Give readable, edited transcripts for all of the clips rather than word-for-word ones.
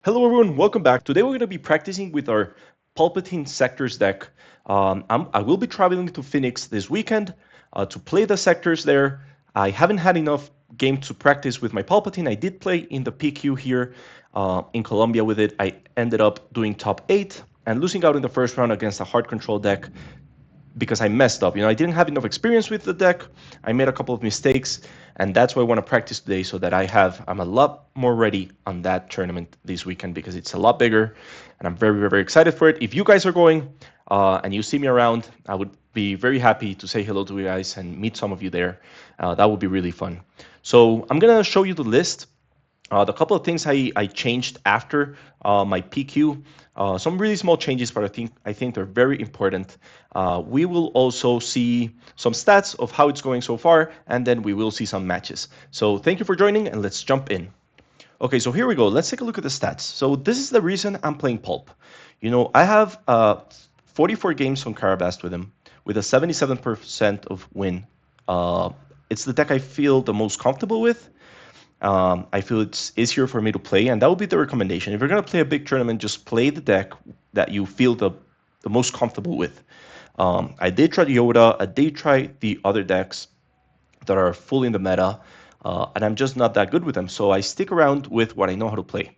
Hello everyone, welcome back. Today we're going to be practicing with our Palpatine Sectors deck. I will be traveling to Phoenix this weekend to play the sectors there. I haven't had enough game to practice with my Palpatine. I did play in the PQ here in Colombia with it. I ended up doing top 8 and losing out in the first round against a hard control deck because I messed up. I didn't have enough experience with the deck. I made a couple of mistakes, and that's why I want to practice today so that I'm a lot more ready on that tournament this weekend because it's a lot bigger, and I'm very, very excited for it. If you guys are going and you see me around, I would be very happy to say hello to you guys and meet some of you there. That would be really fun. So I'm gonna show you the list. The couple of things I changed after my PQ, some really small changes, but I think they're very important. We will also see some stats of how it's going so far, and then we will see some matches. So thank you for joining, and let's jump in. Okay, so here we go. Let's take a look at the stats. So this is the reason I'm playing Pulp. I have 44 games on Carabast with him, with a 77% of win. It's the deck I feel the most comfortable with. I feel it's easier for me to play, and that would be the recommendation. If you're going to play a big tournament, just play the deck that you feel the most comfortable with. I did try Yoda, I did try the other decks that are fully in the meta, and I'm just not that good with them, so I stick around with what I know how to play.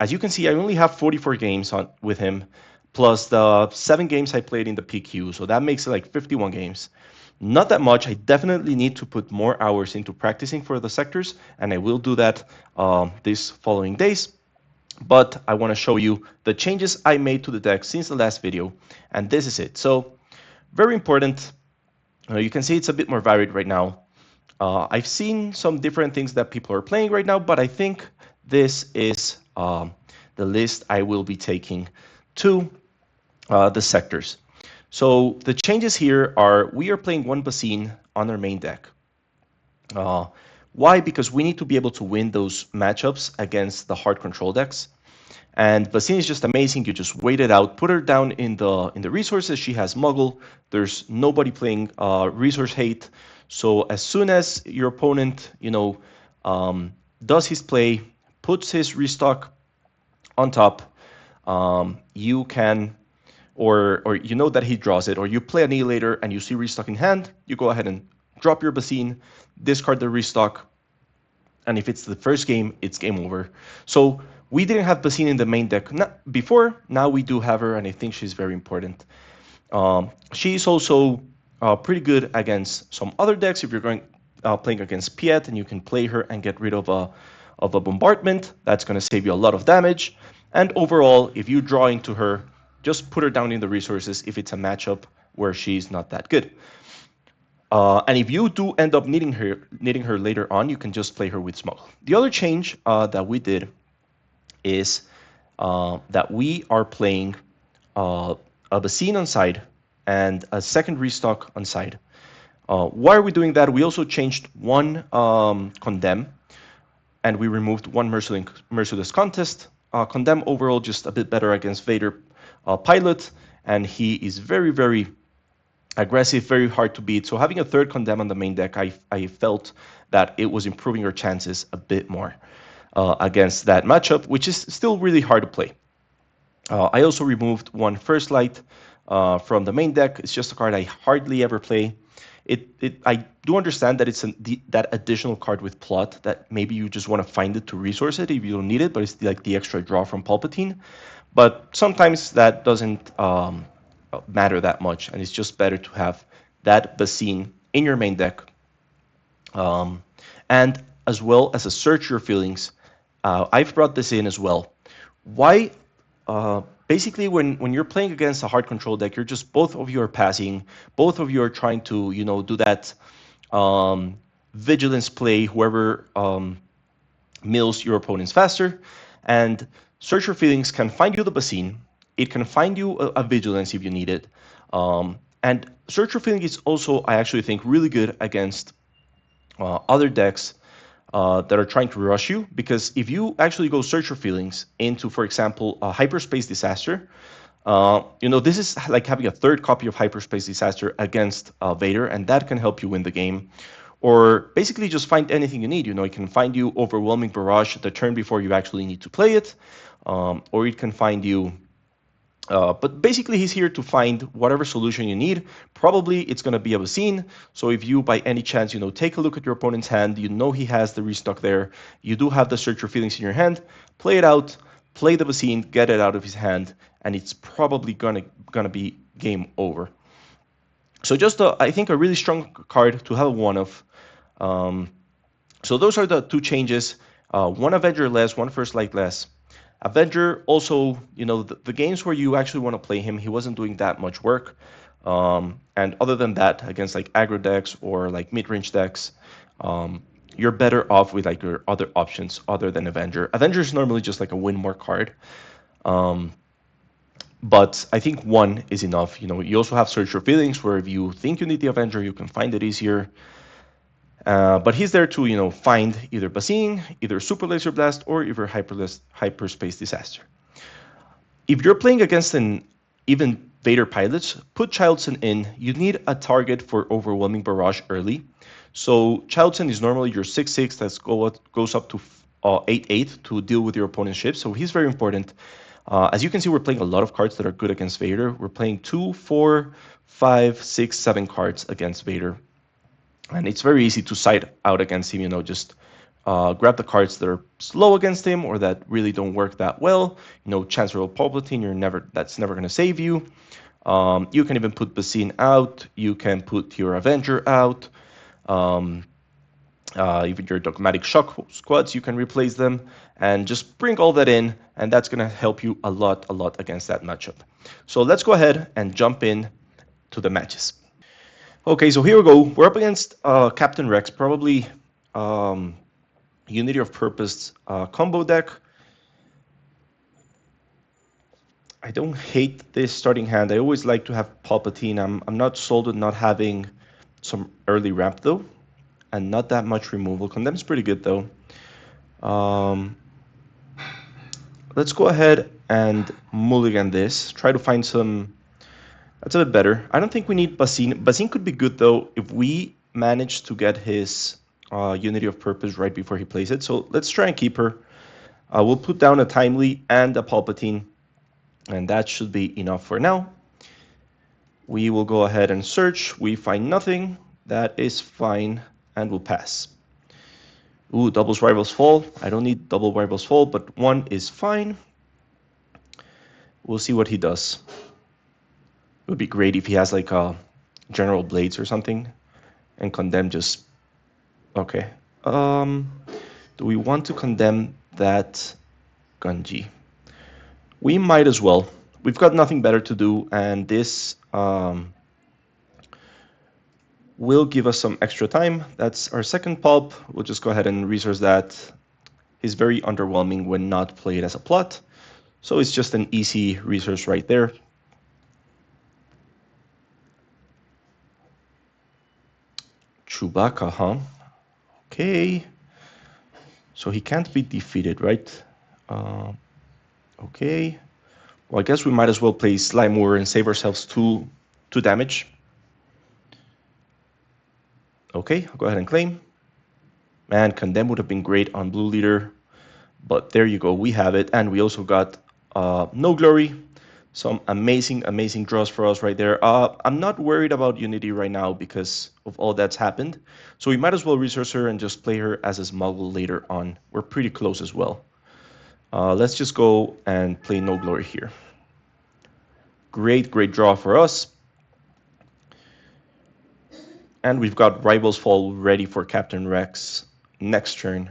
As you can see, I only have 44 games with him, plus the 7 games I played in the PQ, so that makes it like 51 games. Not that much. I definitely need to put more hours into practicing for the sectors, and I will do that these following days. But I want to show you the changes I made to the deck since the last video, and this is it. So, very important. You can see it's a bit more varied right now. I've seen some different things that people are playing right now, but I think this is the list I will be taking to the sectors. So the changes here are we are playing one Basine on our main deck. Why? Because we need to be able to win those matchups against the hard control decks. And Basine is just amazing. You just wait it out, put her down in the resources. She has Muggle. There's nobody playing resource hate. So as soon as your opponent, does his play, puts his restock on top, you can, or you know that he draws it, or you play Annihilator and you see restock in hand, you go ahead and drop your Basine, discard the restock, and if it's the first game, it's game over. So we didn't have Basine in the main deck before, now we do have her, and I think she's very important. She's also pretty good against some other decks. If you're playing against Piet, and you can play her and get rid of a bombardment, that's going to save you a lot of damage. And overall, if you draw into her, just put her down in the resources if it's a matchup where she's not that good. And if you do end up needing her later on, you can just play her with Smuggle. The other change that we did is that we are playing a Basine on side and a second restock on side. Why are we doing that? We also changed one Condemn, and we removed one Merciless Contest. Condemn overall just a bit better against Vader Pilot, and he is very, very aggressive, very hard to beat. So having a third Condemn on the main deck, I felt that it was improving your chances a bit more against that matchup, which is still really hard to play. I also removed one First Light from the main deck. It's just a card I hardly ever play. I do understand that it's that additional card with plot that maybe you just want to find it to resource it if you don't need it, but it's like the extra draw from Palpatine. But sometimes that doesn't matter that much, and it's just better to have that Basine in your main deck. And as well as a Search Your Feelings, I've brought this in as well. Why? Basically, when you're playing against a hard control deck, you're just both of you are passing, both of you are trying to do that vigilance play, whoever mills your opponents faster, and Search Your Feelings can find you the Basine. It can find you a vigilance if you need it, and Search Your Feelings is also, I actually think, really good against other decks that are trying to rush you, because if you actually go Search Your Feelings into, for example, a Hyperspace Disaster, this is like having a third copy of Hyperspace Disaster against Vader, and that can help you win the game. or basically just find anything you need. You know, it can find you Overwhelming Barrage the turn before you actually need to play it, or it can find you. But basically, he's here to find whatever solution you need. Probably it's going to be a Basine. So if you, by any chance, you know, take a look at your opponent's hand, you know he has the restock there. You do have the Search Your Feelings in your hand. Play it out, play the Basine, get it out of his hand, and it's probably gonna be game over. So just I think a really strong card to have one of. So those are the two changes. One Avenger less, one First Light less. Avenger also, you know, the games where you actually want to play him, he wasn't doing that much work. And other than that, against like aggro decks or like mid-range decks, you're better off with like your other options other than Avenger. Avenger is normally just like a win more card. But I think one is enough. You know, you also have Search Your Feelings, where if you think you need the Avenger, you can find it easier. But he's there to, you know, find either Basine, either Super Laser Blast, or either Hyperspace Disaster. If you're playing against an even Vader pilots, put Childson in. You need a target for Overwhelming Barrage early. So Childson is normally your 6/6 that goes up to 8/8 to deal with your opponent's ships. So he's very important. As you can see, we're playing a lot of cards that are good against Vader. We're playing 2, 4, 5, 6, 7 cards against Vader. And it's very easy to side out against him, you know, just grab the cards that are slow against him or that really don't work that well. You know, Chancellor Palpatine, that's never going to save you. You can even put Basine out. You can put your Avenger out. Even your Dogmatic Shock squads, you can replace them and just bring all that in, and that's going to help you a lot against that matchup. So let's go ahead and jump in to the matches. Okay, so here we go. We're up against Captain Rex, probably Unity of Purpose combo deck. I don't hate this starting hand. I always like to have Palpatine. I'm not sold on not having some early ramp though, and not that much removal. Condemn's pretty good though. Let's go ahead and mulligan this. Try to find some. That's a bit better. I don't think we need Basine. Basine could be good though if we manage to get his Unity of Purpose right before he plays it. So let's try and keep her. We'll put down a Timely and a Palpatine, and that should be enough for now. We will go ahead and search. We find nothing. That is fine, and we'll pass. Ooh, doubles Rivals Fall. I don't need double Rivals Fall, but one is fine. We'll see what he does. It would be great if he has like a General Blades or something, and Condemn just... Okay. Do we want to condemn that Gunji? We might as well. We've got nothing better to do, and this will give us some extra time. That's our second pulp. We'll just go ahead and resource that. He's very underwhelming when not played as a plot, so it's just an easy resource right there. Chewbacca, huh? Okay. So he can't be defeated, right? Okay. Well, I guess we might as well play Slimer and save ourselves two damage. Okay, I'll go ahead and claim. Man, Condemn would have been great on Blue Leader. But there you go, we have it. And we also got No Glory. Some amazing draws for us right there. I'm not worried about Unity right now because of all that's happened. So we might as well resource her and just play her as a smuggle later on. We're pretty close as well. Let's just go and play No Glory here. Great draw for us. And we've got Rivals Fall ready for Captain Rex next turn.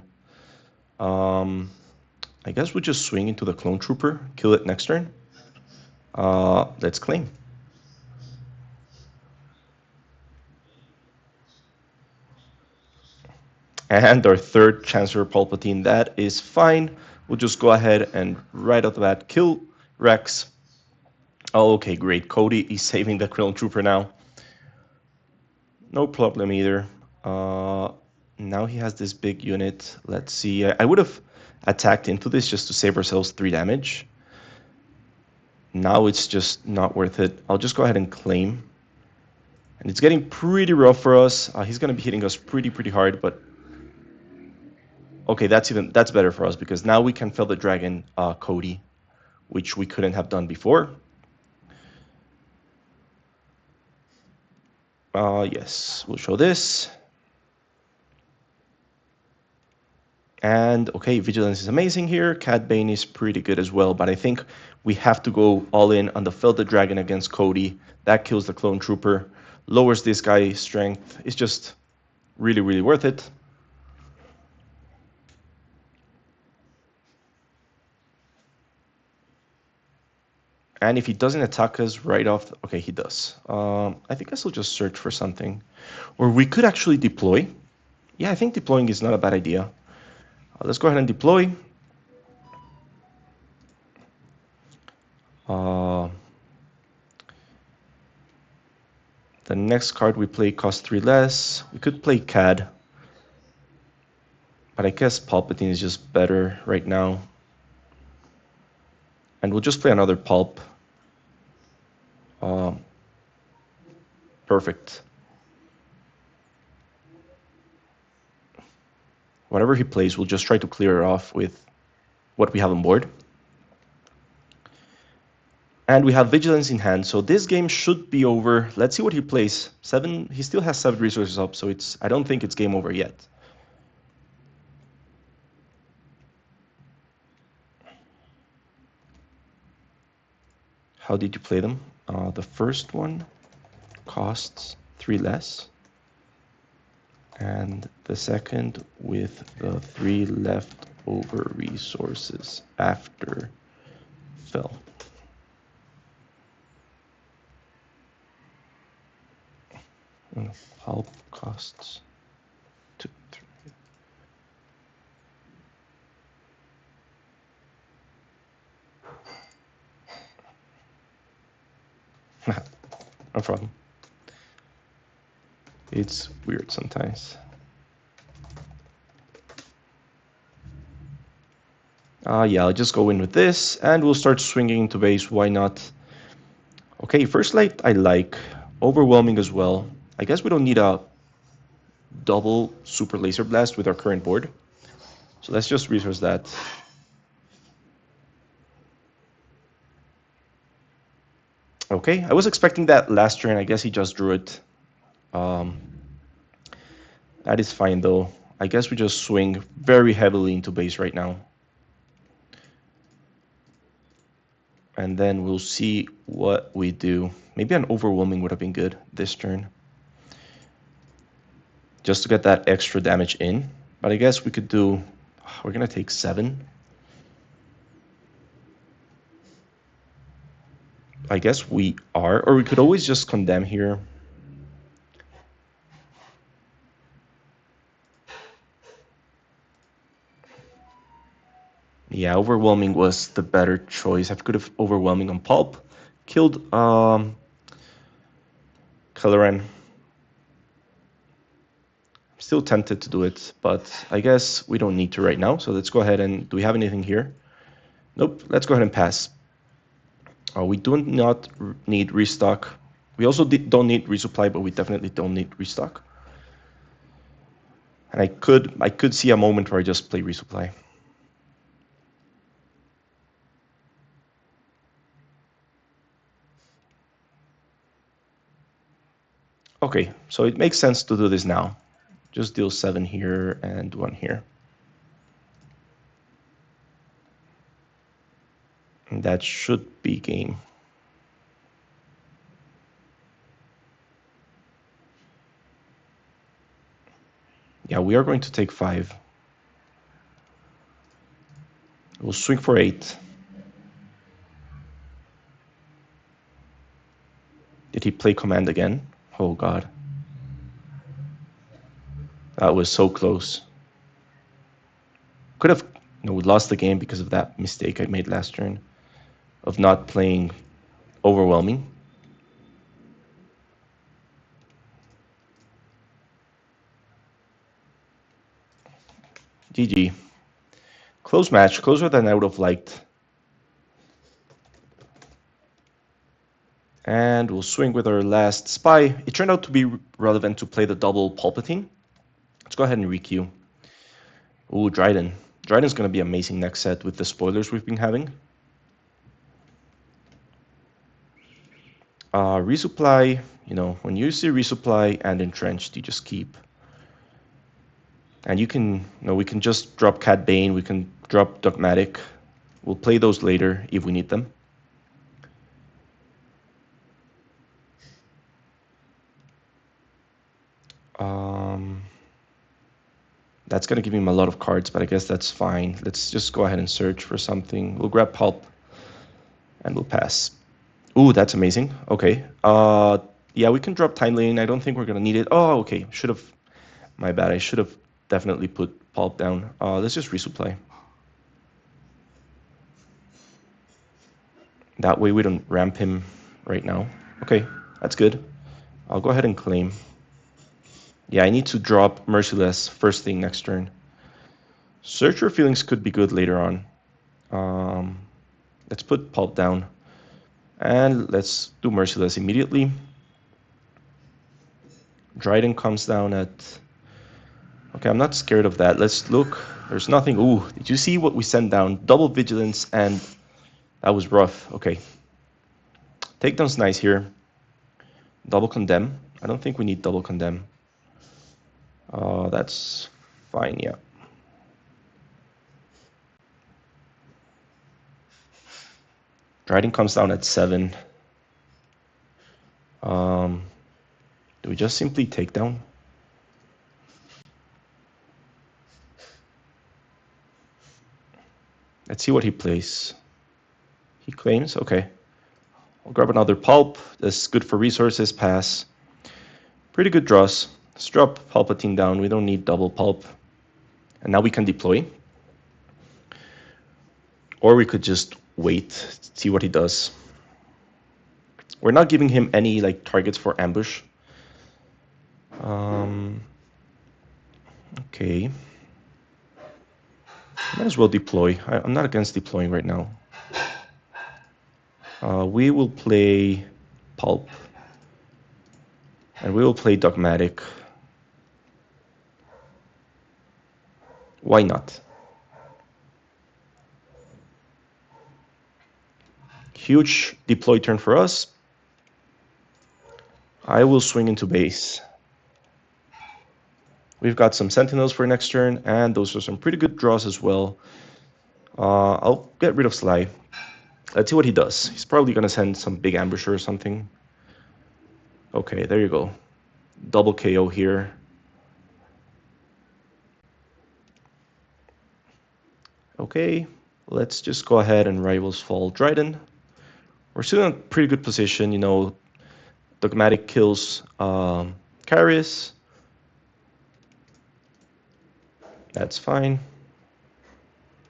I guess we just swing into the Clone Trooper, kill it next turn. Let's claim. And our third Chancellor Palpatine, that is fine. We'll just go ahead and right off the bat kill Rex. Oh, okay, great. Cody is saving the Clone Trooper now. No problem either. Now he has this big unit. Let's see. I would have attacked into this just to save ourselves 3 damage. Now it's just not worth it. I'll just go ahead and claim. And it's getting pretty rough for us. He's going to be hitting us pretty hard, but okay, that's better for us because now we can fell the dragon Cody, which we couldn't have done before. Yes, we'll show this. And okay, Vigilance is amazing here. Cad Bane is pretty good as well, but I think we have to go all in on the Fell the Dragon against Cody. That kills the Clone Trooper, lowers this guy's strength. It's just really worth it. And if he doesn't attack us right off, okay, he does. I think I will just search for something. Or we could actually deploy. Yeah, I think deploying is not a bad idea. Let's go ahead and deploy. The next card we play costs 3 less. We could play Cad. But I guess Palpatine is just better right now. And we'll just play another Pulp. Perfect. Whatever he plays, we'll just try to clear it off with what we have on board. And we have Vigilance in hand, so this game should be over. Let's see what he plays. He still has 7 resources up, so I don't think it's game over yet. How did you play them? The first one costs 3 less. And the second with the 3 leftover resources after fell. Pulp costs 2, 3. No problem. It's weird sometimes. Yeah, I'll just go in with this, and we'll start swinging into base. Why not? Okay, First Light I like. Overwhelming as well. I guess we don't need a double Super Laser Blast with our current board. So let's just resource that. Okay, I was expecting that last turn. I guess he just drew it. That is fine though. I guess we just swing very heavily into base right now. And then we'll see what we do. Maybe an overwhelming would have been good this turn. Just to get that extra damage in. But I guess we could do... We're going to take 7. I guess we are. Or we could always just condemn here. Yeah, overwhelming was the better choice. I could have overwhelming on Pulp. Killed Caloran. Still tempted to do it, but I guess we don't need to right now. So let's go ahead and... Do we have anything here? Nope. Let's go ahead and pass. We do not need restock. We also don't need resupply, but we definitely don't need restock. And I could see a moment where I just play resupply. Okay, so it makes sense to do this now. Just deal 7 here and 1 here. And that should be game. Yeah, we are going to take 5. We'll swing for 8. Did he play command again? Oh god. That was so close. Could have... No, we lost the game because of that mistake I made last turn. Of not playing overwhelming. GG. Close match, closer than I would have liked. And we'll swing with our last spy. It turned out to be relevant to play the double Palpatine. Let's go ahead and requeue. Ooh, Dryden. Dryden's going to be amazing next set with the spoilers we've been having. Resupply, you know, when you see resupply and entrenched, you just keep. And you can, you know, we can just drop Cad Bane, we can drop Dogmatic. We'll play those later if we need them. That's going to give him a lot of cards, but I guess that's fine. Let's just go ahead and search for something. We'll grab Pulp, and we'll pass. Ooh, that's amazing. Okay. Yeah, we can drop Time Lane. I don't think we're going to need it. Oh, okay. Should have... My bad. I should have definitely put Pulp down. Let's just resupply. That way we don't ramp him right now. Okay, that's good. I'll go ahead and claim. Yeah, I need to drop Merciless first thing next turn. Search Your Feelings could be good later on. Let's put Pulp down. And let's do Merciless immediately. Dryden comes down at... Okay, I'm not scared of that. Let's look. There's nothing. Ooh, did you see what we sent down? Double Vigilance, and that was rough. Okay. Takedown's nice here. Double Condemn. I don't think we need double Condemn. That's fine, yeah. Dryden comes down at 7. Do we just simply take down? Let's see what he plays. He claims, okay. I'll grab another Pulp. That's good for resources, pass. Pretty good draws. Let's drop Palpatine down. We don't need double Pulp. And now we can deploy. Or we could just wait, see what he does. We're not giving him any like targets for ambush. Okay. Might as well deploy. I'm not against deploying right now. We will play Pulp. And we will play Dogmatic. Why not? Huge deploy turn for us. I will swing into base. We've got some Sentinels for next turn, and those are some pretty good draws as well. I'll get rid of Sly. Let's see what he does. He's probably going to send some big ambusher or something. Okay, there you go. Double KO here. Okay, let's just go ahead and Rivals Fall Dryden. We're still in a pretty good position, you know. Dogmatic kills Carius. That's fine.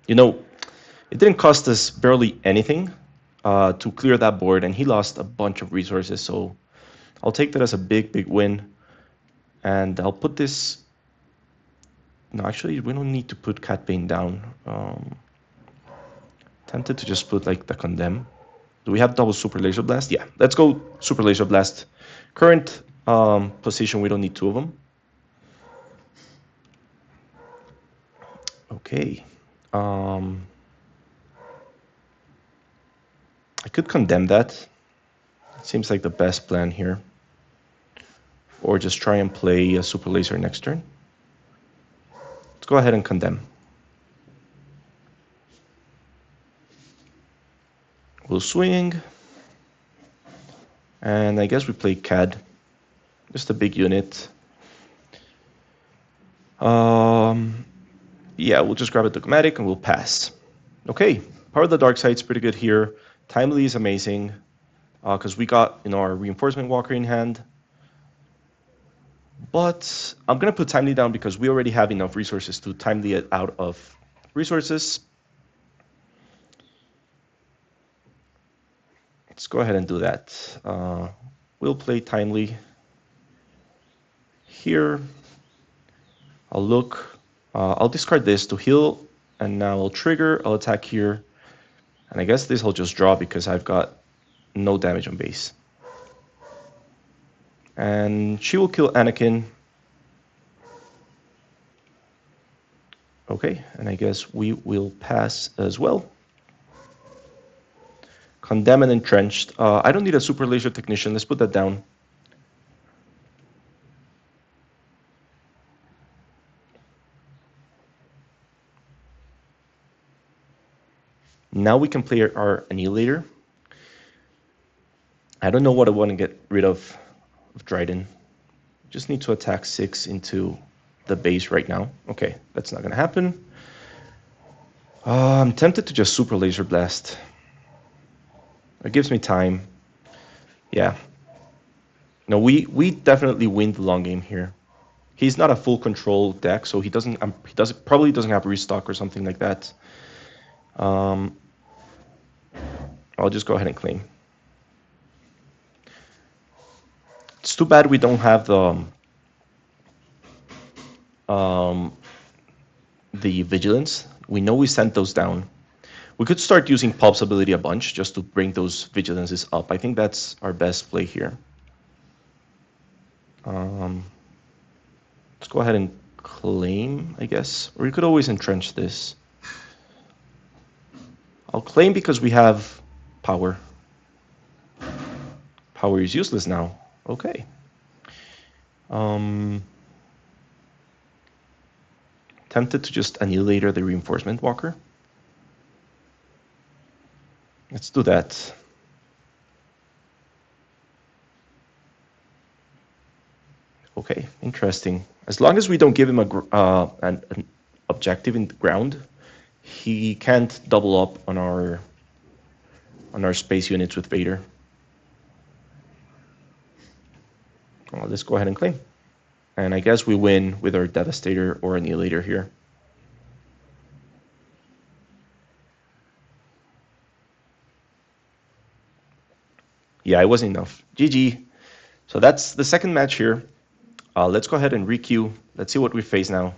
You know, it didn't cost us barely anything to clear that board, and he lost a bunch of resources, so I'll take that as a big, big win. And I'll put this... No, actually, we don't need to put Cat Bane down. Tempted to just put, like, the Condemn. Do we have double Super Laser Blast? Yeah, let's go Super Laser Blast. Current position, we don't need 2 of them. Okay. I could condemn that. Seems like the best plan here. Or just try and play a Super Laser next turn. Let's go ahead and condemn. We'll swing. And I guess we play CAD. Just a big unit. Yeah, we'll just grab a Dogmatic and we'll pass. Okay, Power of the Dark Side's pretty good here. Timely is amazing. Because we got, you know, our Reinforcement Walker in hand. But I'm going to put Timely down because we already have enough resources to Timely it out of resources. Let's go ahead and do that. We'll play Timely here. I'll look. I'll discard this to heal, and now I'll trigger. I'll attack here. And I guess this will just draw because I've got no damage on base. And she will kill Anakin. Okay, and I guess we will pass as well. Condemn and Entrenched. I don't need a Super Laser Technician. Let's put that down. Now we can play our Annihilator. I don't know what I want to get rid of Dryden. Just need to attack 6 into the base right now. Okay, that's not going to happen. I'm tempted to just Super Laser Blast. It gives me time. Yeah. No, we definitely win the long game here. He's not a full control deck, so he probably doesn't have restock or something like that. I'll just go ahead and claim. It's too bad we don't have the vigilance. We know we sent those down. We could start using Pulp's ability a bunch just to bring those vigilances up. I think that's our best play here. Let's go ahead and claim, I guess. Or you could always entrench this. I'll claim because we have power. Power is useless now. Okay. Tempted to just Annihilator the Reinforcement Walker. Let's do that. Okay, interesting. As long as we don't give him an objective in the ground, he can't double up on our space units with Vader. Well, let's go ahead and claim. And I guess we win with our Devastator or Annihilator here. Yeah, it wasn't enough. GG. So that's the second match here. Let's go ahead and requeue. Let's see what we face now.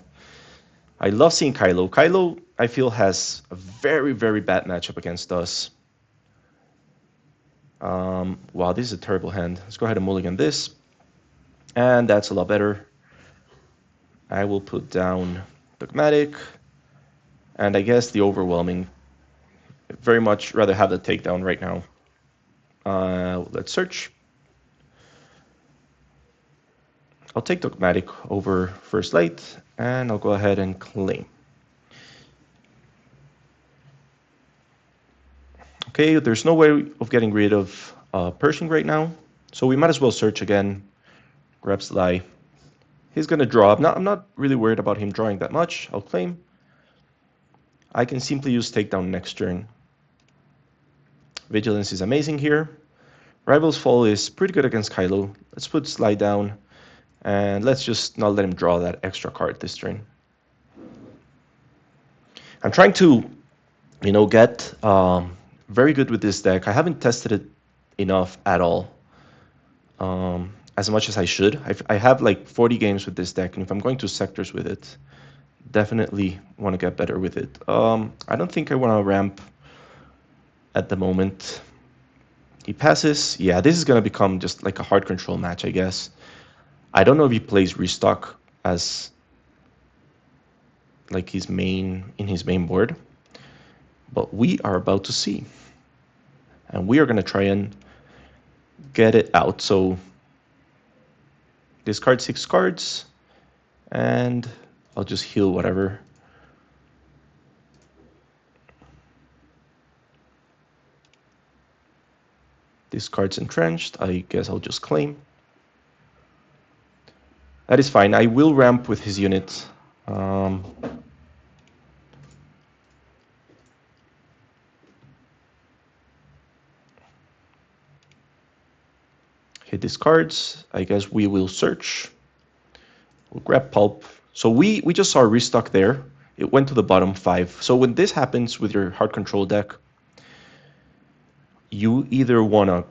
I love seeing Kylo. Kylo, I feel, has a very, very bad matchup against us. Wow, this is a terrible hand. Let's go ahead and mulligan this. And that's a lot better. I will put down Dogmatic. And I guess the Overwhelming. I'd very much rather have the takedown right now. Let's search. I'll take Dogmatic over First Light, and I'll go ahead and claim. Okay, there's no way of getting rid of Pershing right now, so we might as well search again. Grabs the die. He's going to draw. I'm not really worried about him drawing that much. I'll claim. I can simply use takedown next turn. Vigilance is amazing here. Rival's Fall is pretty good against Kylo. Let's put Slide down, and let's just not let him draw that extra card this turn. I'm trying to, get very good with this deck. I haven't tested it enough at all, as much as I should. I have like 40 games with this deck, and if I'm going to sectors with it, definitely want to get better with it. I don't think I want to ramp at the moment. He passes. Yeah, this is going to become just like a hard control match, I guess. I don't know if he plays restock as like his main board, but we are about to see. And we are going to try and get it out. So discard 6 cards, and I'll just heal whatever. This card's entrenched. I guess I'll just claim. That is fine. I will ramp with his unit. He discards. I guess we will search. We'll grab Pulp. So we just saw a restock there. It went to the bottom 5. So when this happens with your hard control deck, you either want to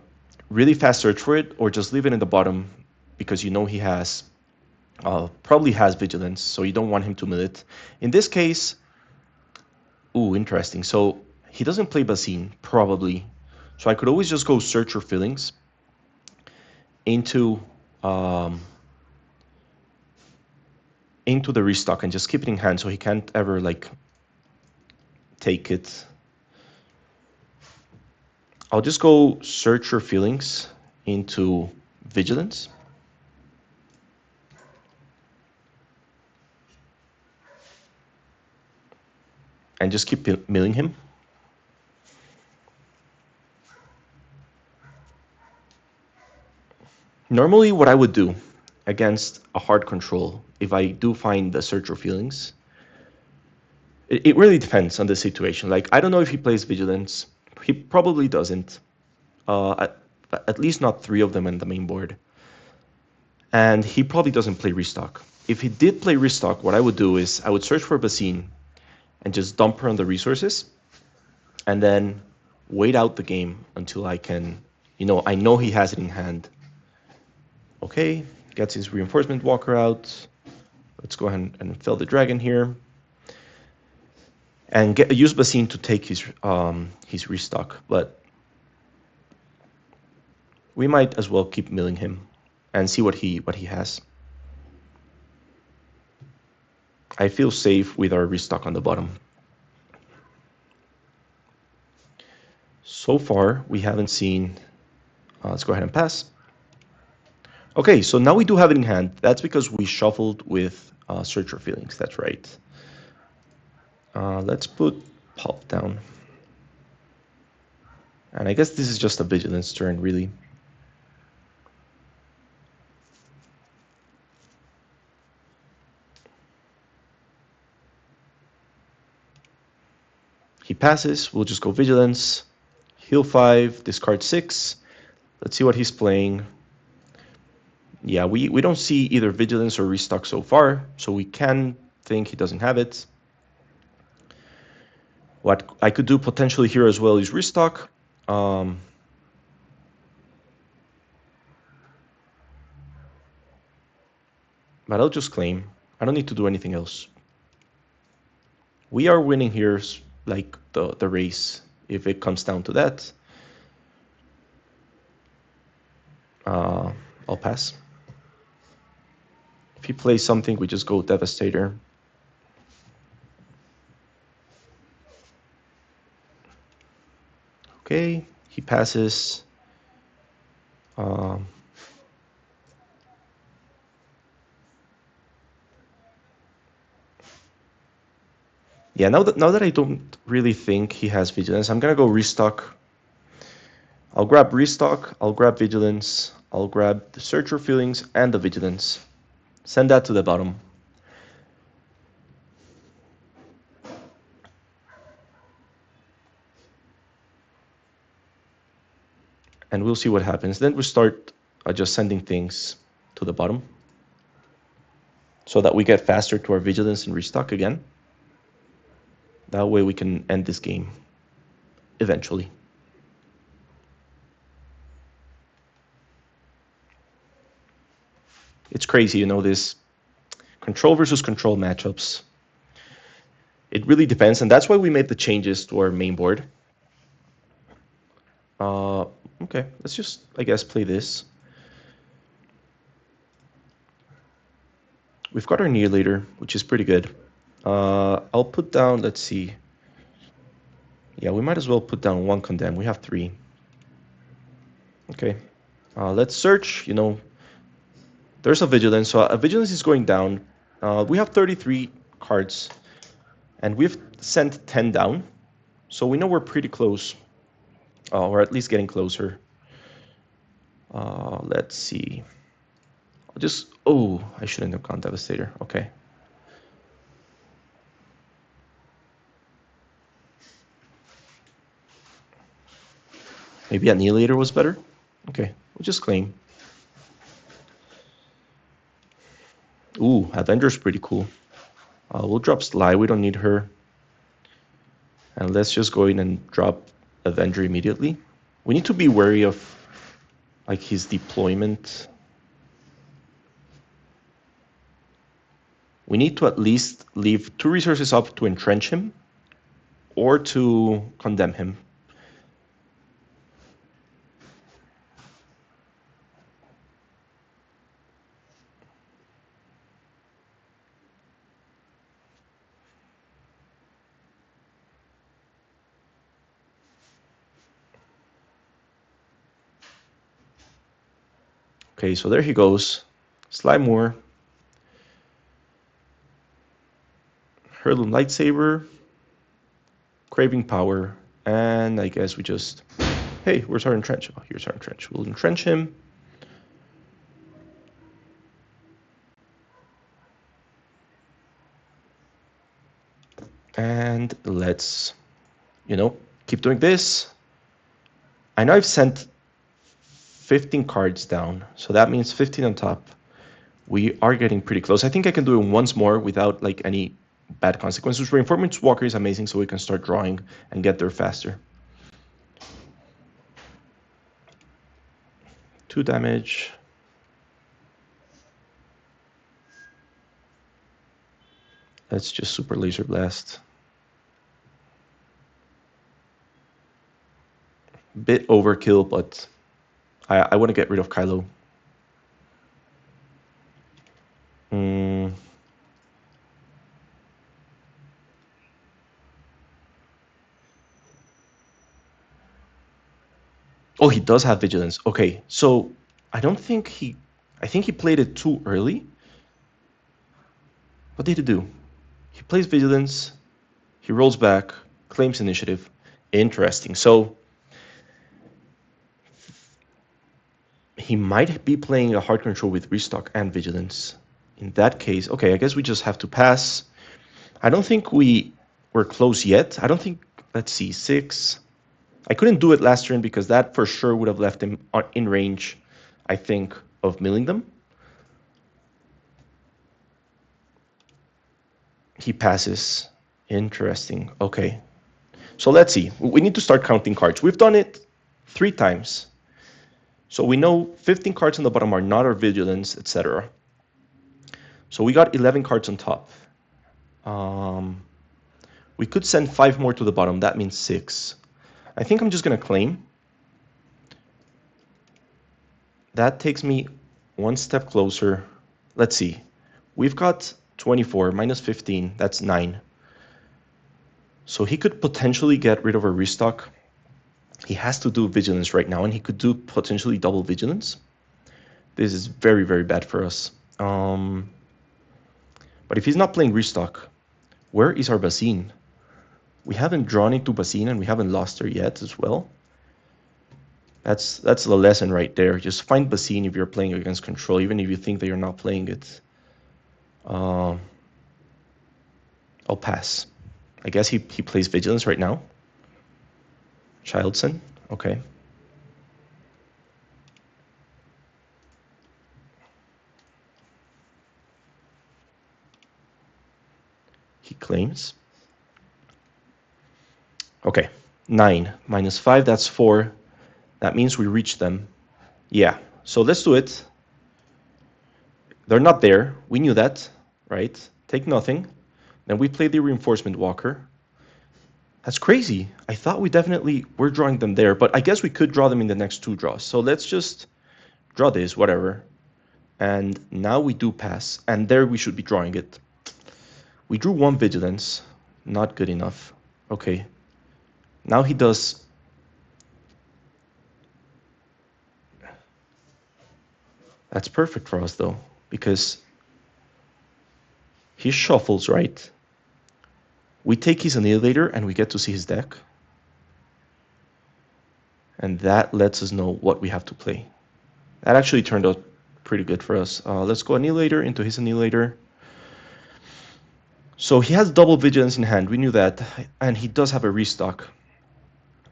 really fast search for it or just leave it in the bottom because you know he has probably has vigilance, so you don't want him to mill it. In this case, ooh, interesting. So he doesn't play Basine, probably. So I could always just go search your fillings into into the restock and just keep it in hand so he can't ever like take it. I'll just go search your feelings into vigilance. And just keep milling him. Normally what I would do against a hard control, if I do find the search your feelings, it really depends on the situation. Like, I don't know if he plays vigilance. He probably doesn't. At least not 3 of them in the main board. And he probably doesn't play restock. If he did play restock, what I would do is I would search for Basine and just dump her on the resources and then wait out the game until I can, I know he has it in hand. Okay, gets his reinforcement walker out. Let's go ahead and fill the dragon here. And use Basine to take his restock, but we might as well keep milling him and see what he has. I feel safe with our restock on the bottom. So far, we haven't seen... let's go ahead and pass. Okay, so now we do have it in hand. That's because we shuffled with Search Your Feelings. That's right. Let's put Pulp down. And I guess this is just a Vigilance turn, really. He passes. We'll just go Vigilance. Heal 5, discard 6. Let's see what he's playing. Yeah, we don't see either Vigilance or Restock so far, so we can think he doesn't have it. What I could do potentially here as well is Restock. But I'll just claim. I don't need to do anything else. We are winning here, like the race, if it comes down to that. I'll pass. If he plays something, we just go Devastator. Okay, he passes. Yeah, now that I don't really think he has Vigilance, I'm gonna go Restock. I'll grab Restock, I'll grab Vigilance, I'll grab the Search Your Feelings and the Vigilance. Send that to the bottom. And we'll see what happens. Then we start just sending things to the bottom so that we get faster to our Vigilance and Restock again. That way we can end this game eventually. It's crazy, this control versus control matchups. It really depends, and that's why we made the changes to our main board. Okay, let's just, I guess, play this. We've got our Annihilator, which is pretty good. I'll put down, let's see. Yeah, we might as well put down 1 Condemn. We have 3. Okay, let's search, There's a Vigilance, so a Vigilance is going down. We have 33 cards, and we've sent 10 down. So we know we're pretty close, or at least getting closer. Let's see. I shouldn't have gone Devastator. Okay. Maybe Annihilator was better? Okay, we'll just claim. Ooh, Avenger's pretty cool. We'll drop Sly, we don't need her. And let's just go in and drop Avenger immediately. We need to be wary of like his deployment. We need to at least leave 2 resources up to entrench him or to condemn him. Okay, so there he goes. Slide more. Heirloom Lightsaber. Craving Power. And I guess we just... Hey, where's our entrench? Oh, here's our entrench. We'll entrench him. And let's, keep doing this. I know I've sent 15 cards down, so that means 15 on top. We are getting pretty close. I think I can do it once more without like any bad consequences. Reinforcement Walker is amazing, so we can start drawing and get there faster. 2 damage. Let's just Super Laser Blast. Bit overkill, but I want to get rid of Kylo. Oh, he does have Vigilance. Okay, so I think he played it too early. What did he do? He plays Vigilance, he rolls back, claims Initiative. Interesting. So he might be playing a hard control with Restock and Vigilance. In that case, okay, I guess we just have to pass. I don't think we were close yet. I don't think, let's see, 6. I couldn't do it last turn because that for sure would have left him in range, I think, of milling them. He passes. Interesting. Okay. So let's see. We need to start counting cards. We've done it 3 times. So we know 15 cards on the bottom are not our Vigilance, etc. So we got 11 cards on top. We could send 5 more to the bottom. That means 6. I think I'm just going to claim. That takes me one step closer. Let's see. We've got 24 minus 15. That's 9. So he could potentially get rid of a Restock. He has to do Vigilance right now, and he could do potentially double Vigilance. This is very, very bad for us. But if he's not playing Restock, where is our Basine? We haven't drawn into Basine, and we haven't lost her yet as well. That's the lesson right there. Just find Basine if you're playing against control, even if you think that you're not playing it. I'll pass. I guess he plays Vigilance right now. Childson, okay. He claims. Okay, 9 minus 5, that's 4. That means we reach them. Yeah, so let's do it. They're not there. We knew that, right? Take nothing. Then we play the Reinforcement Walker. That's crazy. I thought we definitely were drawing them there, but I guess we could draw them in the next 2 draws. So let's just draw this, whatever. And now we do pass, and there we should be drawing it. We drew 1 Vigilance. Not good enough. Okay. Now he does... That's perfect for us, though, because he shuffles, right? We take his Annihilator, and we get to see his deck. And that lets us know what we have to play. That actually turned out pretty good for us. Let's go Annihilator into his Annihilator. So he has double Vigilance in hand. We knew that. And he does have a Restock.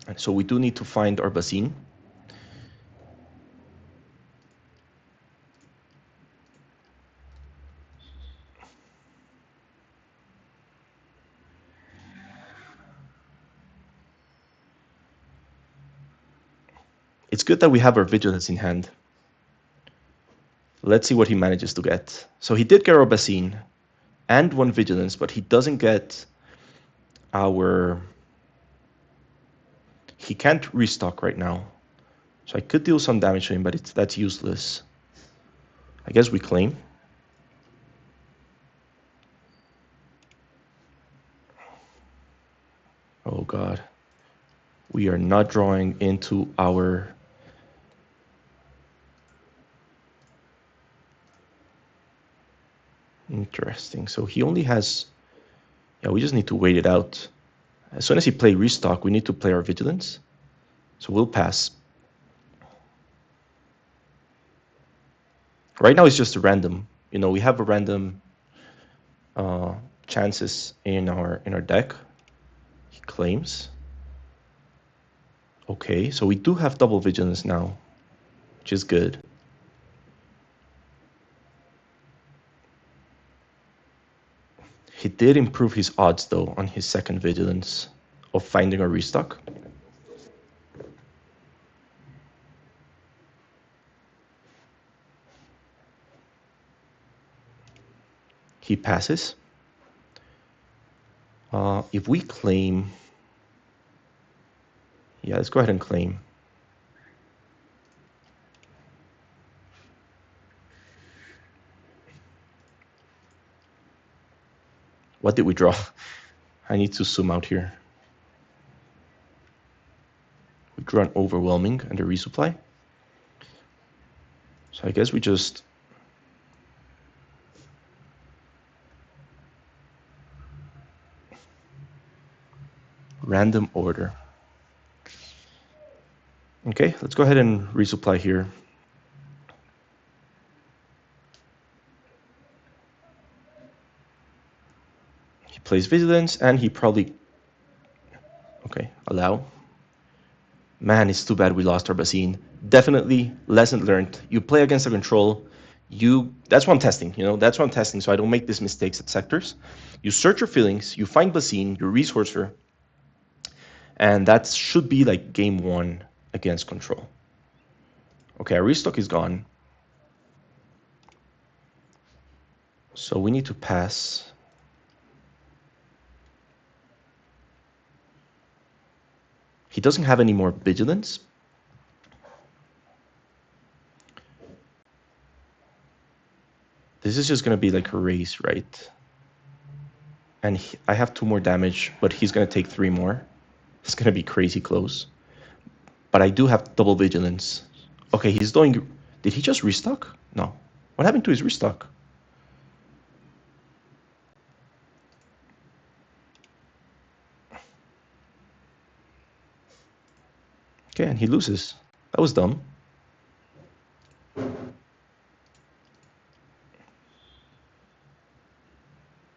And so we do need to find our Basine. It's good that we have our Vigilance in hand. Let's see what he manages to get. So he did get our Basine and 1 Vigilance, but he doesn't get our... He can't Restock right now. So I could deal some damage to him, but that's useless. I guess we claim. Oh god. We are not drawing into our... Interesting. So he only has... Yeah, we just need to wait it out. As soon as he play restock, we need to play our vigilance. So we'll pass. Right now it's just a random. You know, we have a random chances in our deck. He claims. Okay, so we do have double vigilance now, which is good. He did improve his odds though on his second vigilance of finding a restock. He passes. If we claim... Yeah, let's go ahead and claim. What did we draw? I need to zoom out here. We drew an overwhelming and a resupply. So I guess we just... Random order. Okay, let's go ahead and resupply here. He plays vigilance and he probably... Okay, allow. Man, it's too bad we lost our Basine. Definitely lesson learned. You play against a control, that's what I'm testing, you know, that's what I'm testing so I don't make these mistakes at sectors. You search your feelings, you find Basine, you resource her, and that should be like game one against control. Okay, our restock is gone. So we need to pass. He doesn't have any more vigilance. This is just going to be like a race, right? And I have 2 more damage, but he's going to take 3 more. It's going to be crazy close. But I do have double vigilance. Okay, he's doing... Did he just restock? No. What happened to his restock? Okay, and he loses. That was dumb.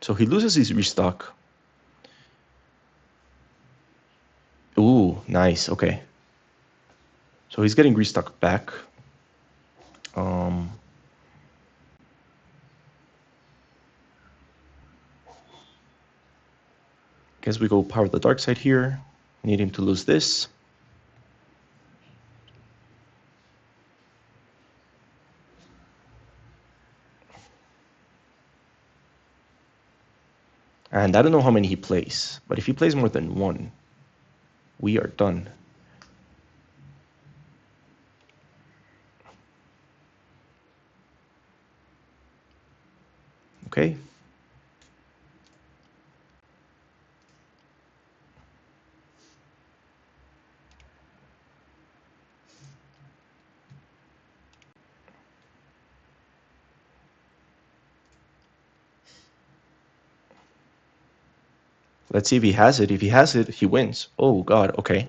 So he loses his restock. Ooh, nice. Okay. So he's getting restock back. Guess we go power the dark side here. Need him to lose this. And I don't know how many he plays, but if he plays more than 1, we are done. Okay. Let's see if he has it. If he has it, he wins. Oh, God. Okay.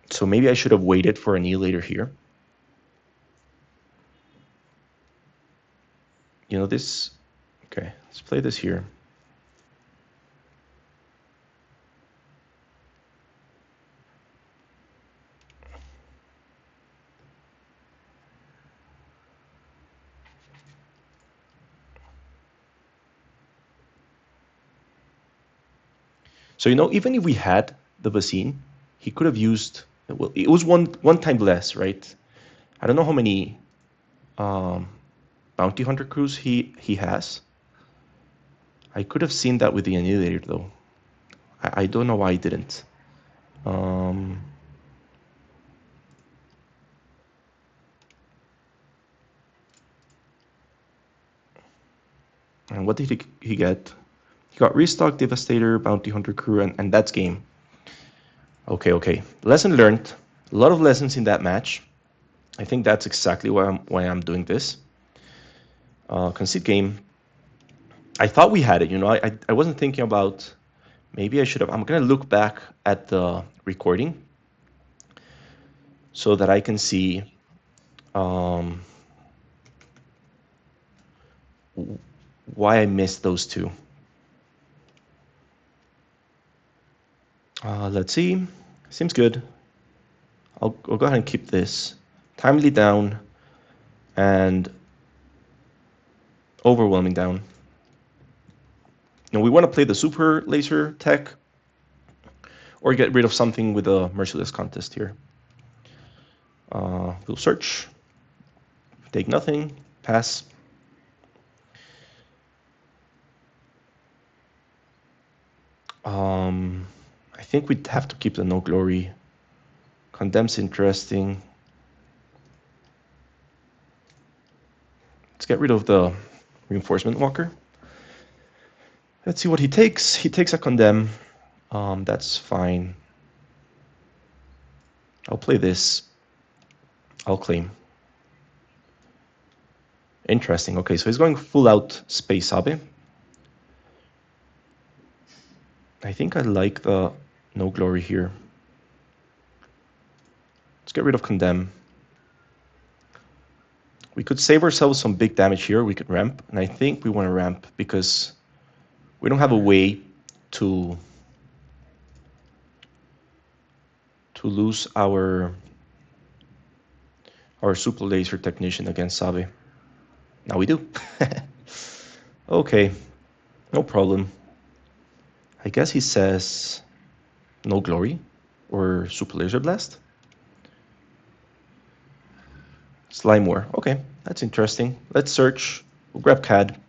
So maybe I should have waited for Annihilator here. You know, this... Okay, let's play this here. So, you know, even if we had the Basine, he could have used... Well, it was one time less, right? I don't know how many bounty hunter crews he has. I could have seen that with the Annihilator, though. I don't know why I didn't. And what did he get? He got Restock, Devastator, Bounty Hunter crew, and that's game. Okay. Lesson learned. A lot of lessons in that match. I think that's exactly why I'm doing this. Concede game. I thought we had it, you know. I wasn't thinking about maybe I should have. I'm gonna look back at the recording so that I can see um, why I missed those two. Let's see. Seems good. I'll go ahead and keep this. Timely down and overwhelming down. Now we want to play the super laser tech or get rid of something with a merciless contest here. We'll search. Take nothing. Pass. I think we'd have to keep the no glory. Condemn's interesting. Let's get rid of the reinforcement walker. Let's see what he takes. He takes a condemn. That's fine. I'll play this. I'll claim. Interesting. Okay, so he's going full out Space Abe. I think I like the no glory here. Let's get rid of condemn. We could save ourselves some big damage here. We could ramp, and I think we want to ramp because we don't have a way to lose our super laser technician against Sabe. Now we do. Okay, no problem. I guess he says no glory or super laser blast. Slime War. Okay, that's interesting. Let's search. We'll grab CAD.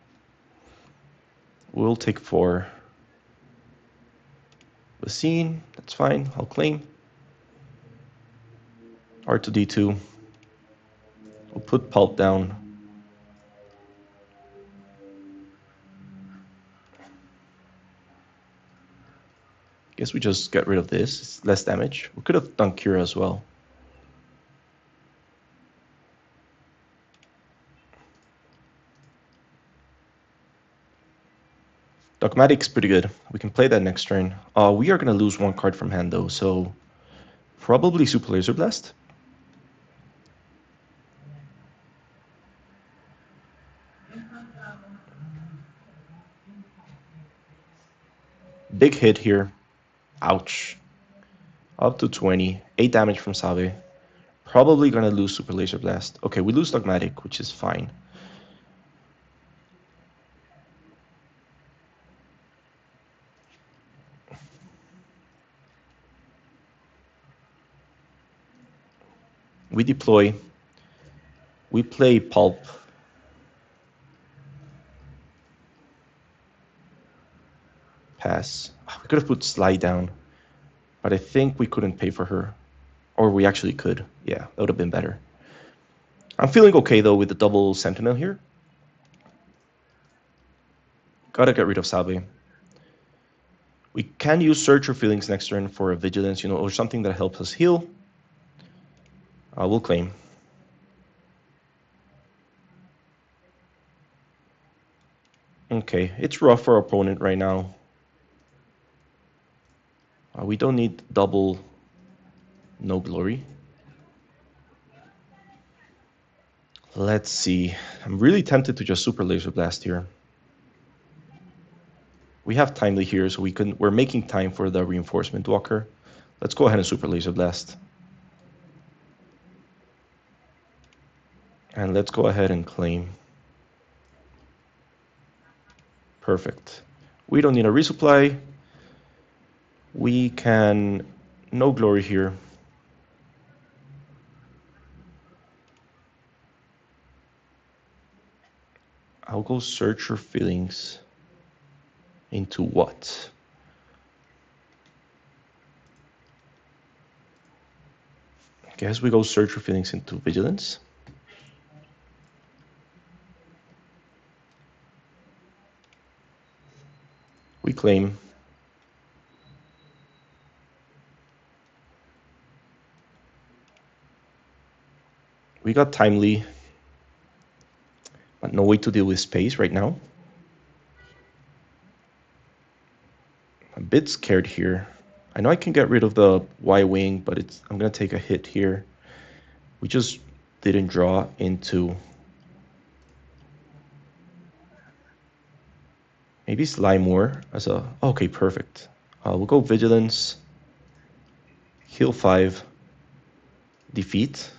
We'll take 4. The scene. That's fine. I'll claim. R2D2. We'll put Pulp down. Guess we just get rid of this. It's less damage. We could have done Cura as well. Dogmatic's pretty good. We can play that next turn. We are going to lose 1 card from hand though, so probably Super Laser Blast. Big hit here. Ouch. Up to 20. 8 damage from Sabe. Probably going to lose Super Laser Blast. Okay, we lose Dogmatic, which is fine. We deploy. We play Pulp. Pass. We could have put Slide down, but I think we couldn't pay for her. Or we actually could. Yeah, that would have been better. I'm feeling okay, though, with the double Sentinel here. Gotta get rid of Sabe. We can use Search or Feelings next turn for a Vigilance, you know, or something that helps us heal. We'll claim. Okay, it's rough for our opponent right now. We don't need double no glory. Let's see. I'm really tempted to just Super Laser Blast here. We have Timely here, so we're making time for the Reinforcement Walker. Let's go ahead and Super Laser Blast. And let's go ahead and claim. Perfect. We don't need a resupply. We can no glory here. I'll go Search your feelings. Into what? I guess we go Search your feelings into Vigilance. We claim. We got timely, but no way to deal with space right now. I'm a bit scared here. I know I can get rid of the Y-wing, but I'm going to take a hit here. We just didn't draw into... Maybe Sly more as a... Okay, perfect. We'll go Vigilance, heal 5, defeat,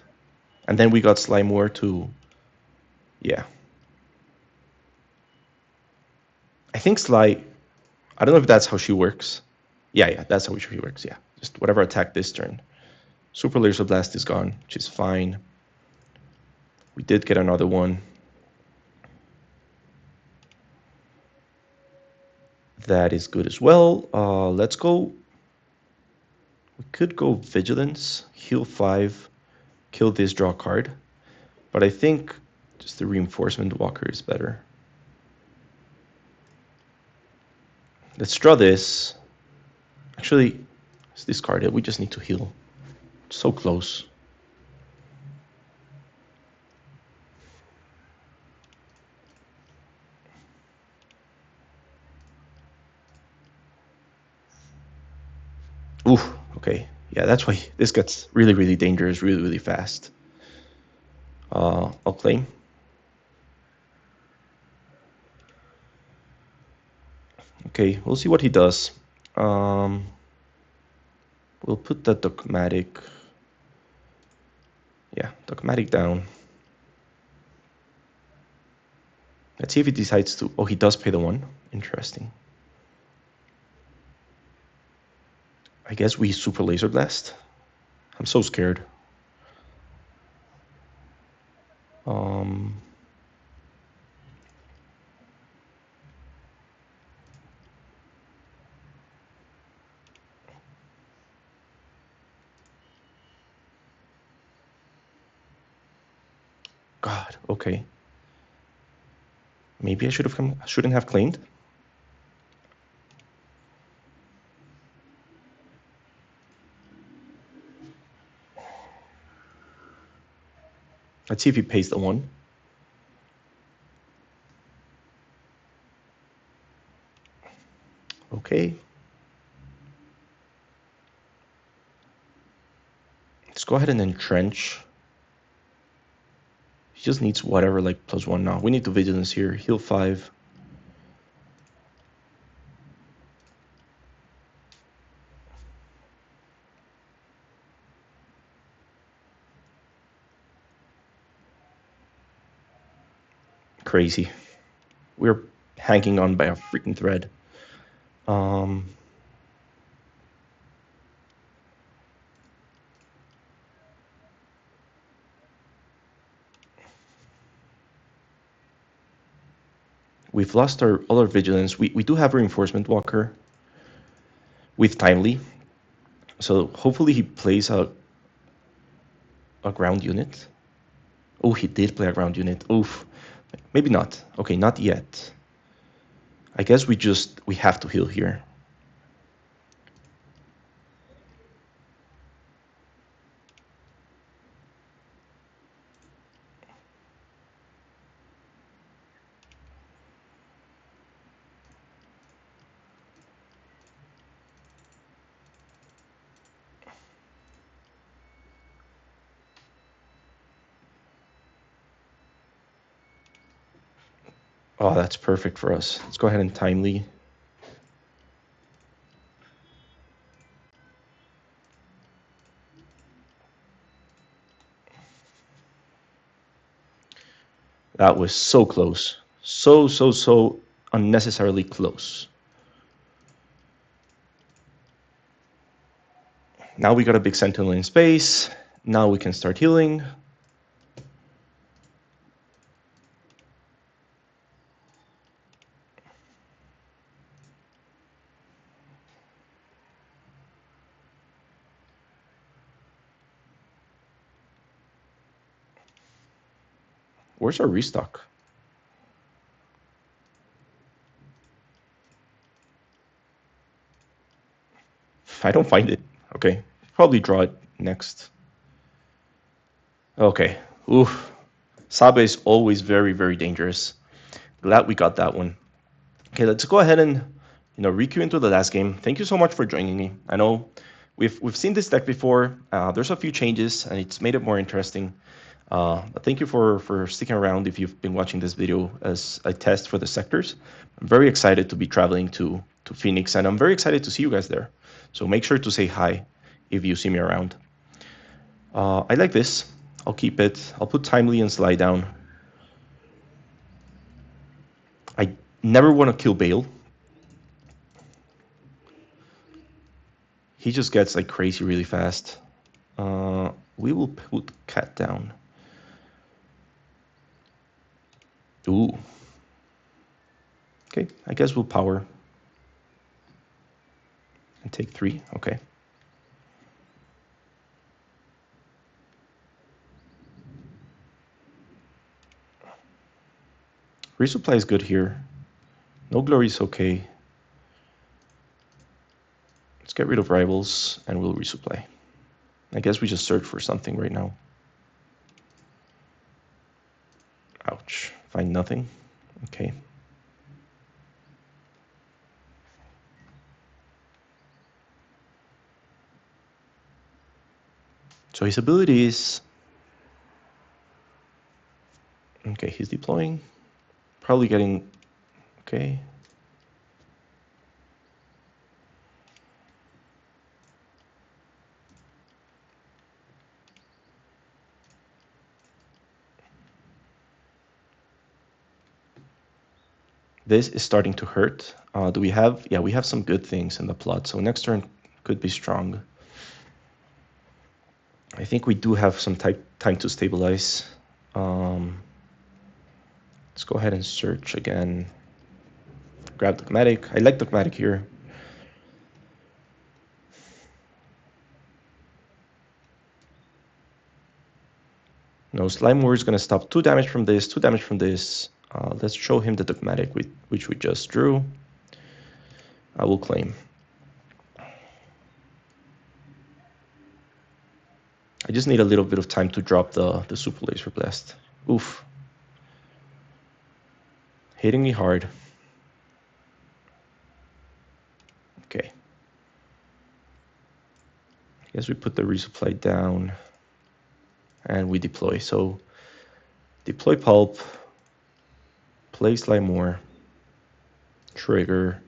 and then we got Sly more to... Yeah. I think Sly... I don't know if that's how she works. Yeah, that's how she works, yeah. Just whatever attack this turn. Super Laser Blast is gone, which is fine. We did get another one. That is good as well. Let's go... We could go Vigilance, heal 5, kill this, draw card. But I think just the Reinforcement Walker is better. Let's draw this. Actually, let's discard it. We just need to heal. So close. Ooh, okay. Yeah, that's why this gets really, really dangerous really, really fast. I'll claim. Okay, we'll see what he does. We'll put the dogmatic... Yeah, dogmatic down. Let's see if he decides to... Oh, he does pay the 1. Interesting. I guess we Super Laser Blast. I'm so scared. God, okay. Maybe I shouldn't have claimed. Let's see if he pays the 1. Okay. Let's go ahead and entrench. He just needs whatever, like +1 now. We need to Vigilance here. Heal 5. Crazy. We're hanging on by a freaking thread. We've lost all our Vigilance. We do have Reinforcement Walker with Timely. So hopefully he plays a ground unit. Oh, he did play a ground unit. Oof. Maybe not. Okay, not yet. I guess we have to heal here. Oh, that's perfect for us. Let's go ahead and Timely. That was so close. So unnecessarily close. Now we got a big Sentinel in space. Now we can start healing. Where's our restock? I don't find it. Okay, probably draw it next. Okay, Oof. Sabe is always very, very dangerous. Glad we got that one. Okay, let's go ahead and requeue into the last game. Thank you so much for joining me. I know we've seen this deck before. There's a few changes and it's made it more interesting. But thank you for sticking around if you've been watching this video as I test for the sectors. I'm very excited to be traveling to Phoenix, and I'm very excited to see you guys there. So make sure to say hi if you see me around. I like this. I'll keep it. I'll put Timely and Slide down. I never want to kill Bale. He just gets like crazy really fast. We will put Cat down. Ooh. Okay, I guess we'll power. And take 3, okay. Resupply is good here. No glory is okay. Let's get rid of rivals and we'll resupply. I guess we just search for something right now. Ouch. Find nothing. Okay. So his ability is... Okay, he's deploying. Probably getting... Okay. This is starting to hurt. Do we have... Yeah, we have some good things in the plot. So next turn could be strong. I think we do have some time to stabilize. Let's go ahead and search again. Grab Dogmatic. I like Dogmatic here. No, Slime War is going to stop 2 damage from this, 2 damage from this. Let's show him the Dogmatic, which we just drew. I will claim. I just need a little bit of time to drop the Super Laser Blast. Oof. Hitting me hard. Okay. I guess we put the resupply down. And we deploy. So, deploy Pulp. Play Slime War. Trigger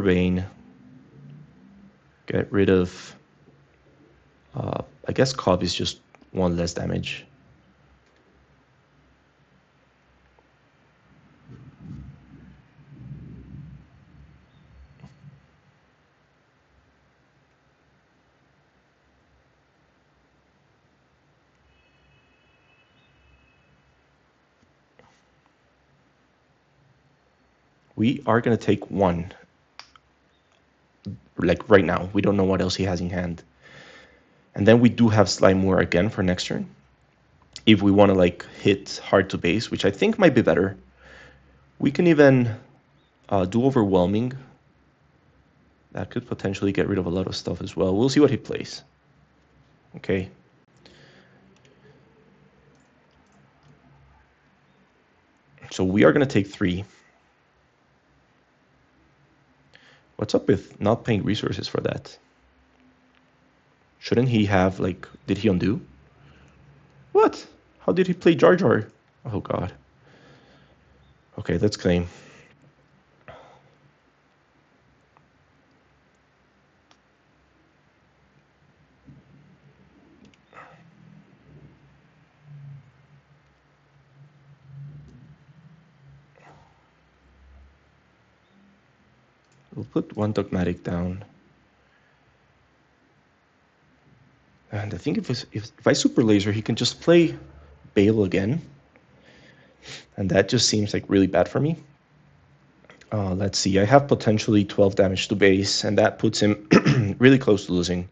Bane. Get rid of... I guess Cobb is just 1 less damage. We are going to take 1. Like right now. We don't know what else he has in hand. And then we do have Slime War again for next turn. If we want to like hit hard to base, which I think might be better. We can even do Overwhelming. That could potentially get rid of a lot of stuff as well. We'll see what he plays. Okay. So we are going to take 3. What's up with not paying resources for that? Shouldn't he have, like, did he undo? What? How did he play Jar Jar? Oh, God. Okay, let's claim. We'll put 1 Dogmatic down. And I think if I Super Laser, he can just play Bale again. And that just seems like really bad for me. Let's see, I have potentially 12 damage to base, and that puts him really close to losing.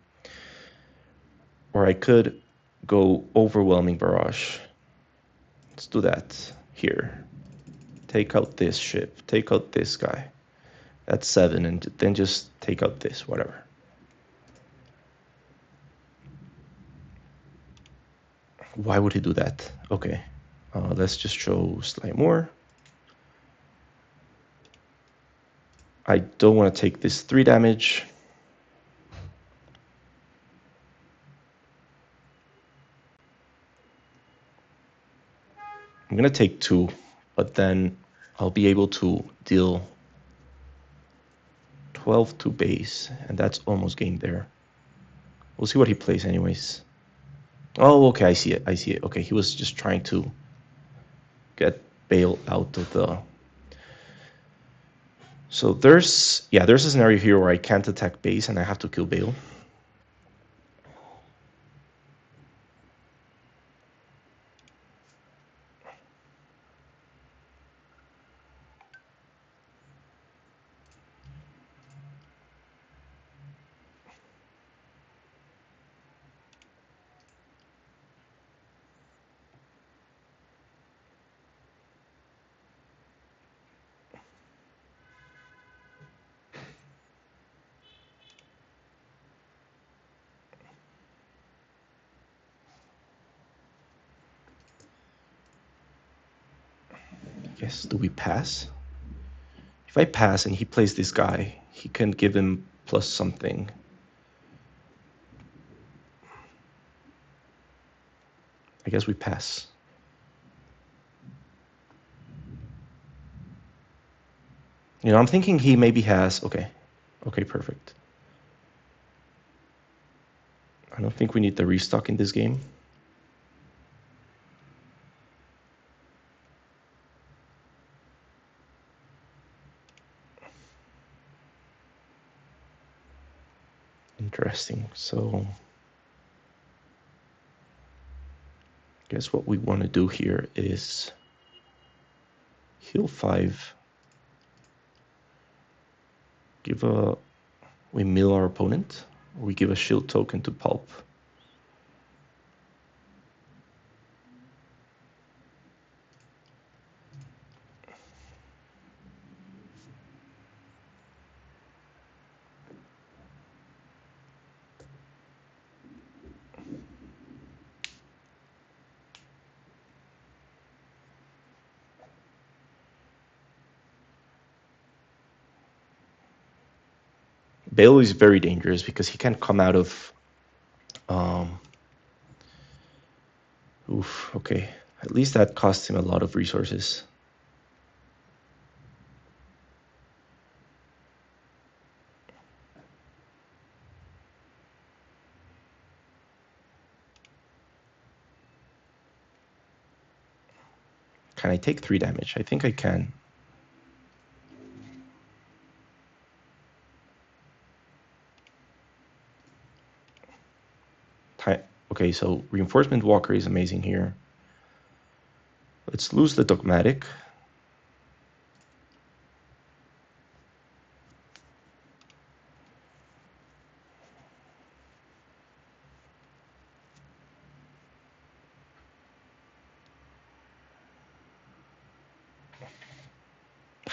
Or I could go Overwhelming Barrage. Let's do that here. Take out this ship, take out this guy. That's 7, and then just take out this, whatever. Why would he do that? Okay, let's just show slightly more. I don't want to take this 3 damage. I'm going to take 2, but then I'll be able to deal 12 to base, and that's almost game there. We'll see what he plays anyways. Oh, okay, I see it. I see it. Okay, he was just trying to get Bale out of the... So there's a scenario here where I can't attack base and I have to kill Bale. Yes, do we pass? If I pass and he plays this guy, he can give him plus something. I guess we pass. You know, I'm thinking he maybe has... Okay. Okay, perfect. I don't think we need the restock in this game. Interesting. So... guess what we want to do here is heal 5. Give a... we mill our opponent. Or we give a shield token to Pulp. Bale is very dangerous because he can come out of... oof, okay. At least that costs him a lot of resources. Can I take 3 damage? I think I can. Okay, so Reinforcement Walker is amazing here. Let's lose the Dogmatic.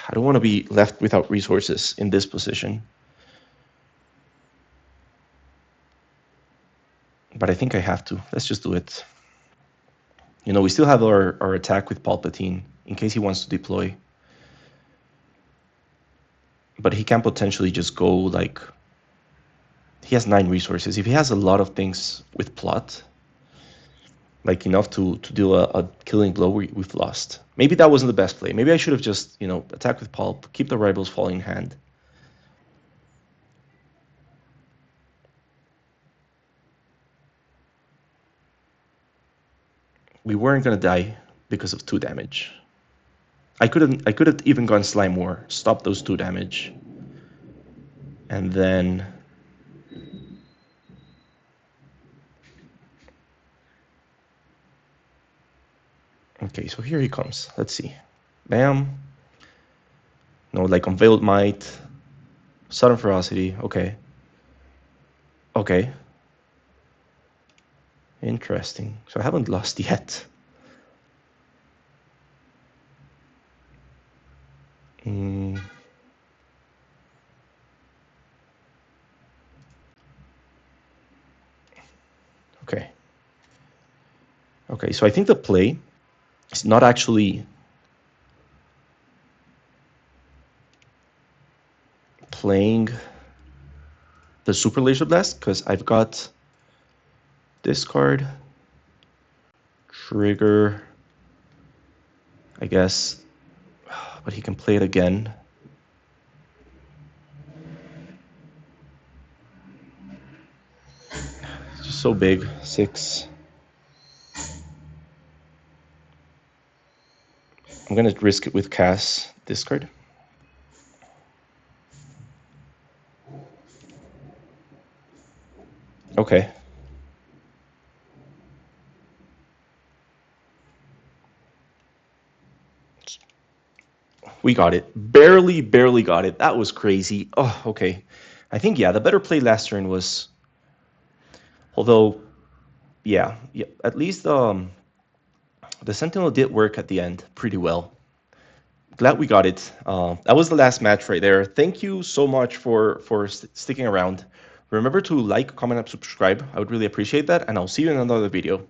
I don't want to be left without resources in this position. But I think I have to. Let's just do it. You know, we still have our attack with Palpatine in case he wants to deploy. But he can potentially just go like... he has 9 resources. If he has a lot of things with plot, like enough to deal a killing blow, we've lost. Maybe that wasn't the best play. Maybe I should have just, you know, attack with Pulp, keep the rivals falling in hand. We weren't gonna die because of 2 damage. I could have even gone Slime War, stop those 2 damage. And then... okay, so here he comes. Let's see. Bam. No, like Unveiled Might. Sudden Ferocity. Okay. Okay. Interesting. So I haven't lost yet. Okay. Okay, so I think the play is not actually playing the Super Laser Blast, because I've got this card, trigger, I guess, but he can play it again. It's just so big, 6. I'm gonna risk it with Cass discard. Okay. We got it. Barely got it. That was crazy. Oh, okay. I think, yeah, the better play last turn was... Although, yeah, at least the Sentinel did work at the end pretty well. Glad we got it. That was the last match right there. Thank you so much for sticking around. Remember to like, comment, and subscribe. I would really appreciate that, and I'll see you in another video.